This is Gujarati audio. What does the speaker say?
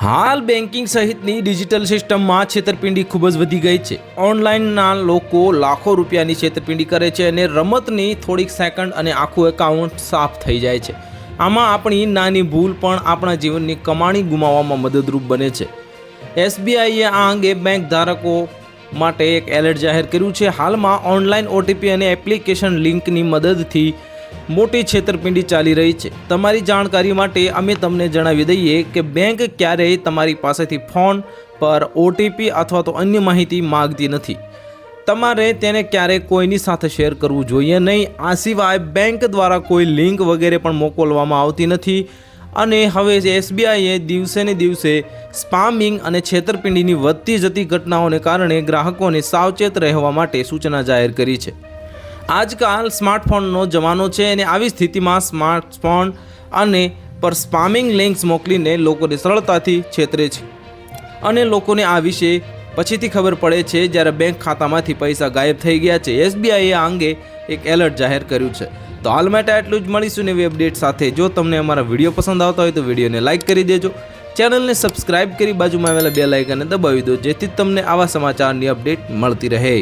હાલ બેન્કિંગ સહિતની ડિજિટલ સિસ્ટમમાં છેતરપિંડી ખૂબ જ વધી ગઈ છે। ઓનલાઈનના લોકો લાખો રૂપિયાની છેતરપિંડી કરે છે અને રમતની થોડીક સેકન્ડ અને આખું એકાઉન્ટ સાફ થઈ જાય છે। આમાં આપણી નાની ભૂલ પણ આપણા જીવનની કમાણી ગુમાવવામાં મદદરૂપ બને છે। એસબીઆઈએ આ અંગે બેંક ધારકો માટે એક એલર્ટ જાહેર કર્યું છે। હાલમાં ઓનલાઈન ઓટીપી અને એપ્લિકેશન લિંકની મદદથી મોટી છેતરપિંડી ચાલી રહી છે। તમારી જાણકારી માટે અમે તમને જણાવી દઈએ કે બેંક ક્યારેય તમારી પાસેથી ફોન પર ઓટીપી અથવા તો અન્ય માહિતી માંગતી નથી। તમારે તેને ક્યારેય કોઈની સાથે શેર કરવું જોઈએ નહીં। આ સિવાય બેંક દ્વારા કોઈ લિંક વગેરે પણ મોકલવામાં આવતી નથી અને હવે એસબીઆઈએ દિવસે ને દિવસે સ્પામિંગ અને છેતરપિંડીની વધતી જતી ઘટનાઓને કારણે ગ્રાહકોને સાવચેત રહેવા માટે સૂચના જાહેર કરી છે। આજકાલ સ્માર્ટફોનનો જમાનો છે અને આવી સ્થિતિમાં સ્માર્ટફોન અને પર સ્પામિંગ લિંક્સ મોકલીને લોકોને સરળતાથી છેતરે છે અને લોકોને આ વિશે પછીથી ખબર પડે છે જ્યારે બેંક ખાતામાંથી પૈસા ગાયબ થઈ ગયા છે। એસબીઆઈએ આ અંગે એક એલર્ટ જાહેર કર્યું છે। તો હાલ માટે આટલું જ, મળીશું નવી અપડેટ સાથે। જો તમને અમારા વિડીયો પસંદ આવતા હોય તો વિડીયોને લાઇક કરી દેજો, ચેનલને સબસ્ક્રાઇબ કરી બાજુમાં આવેલા બેલ આઇકનને દબાવી દો, જેથી તમને આવા સમાચારની અપડેટ મળતી રહે।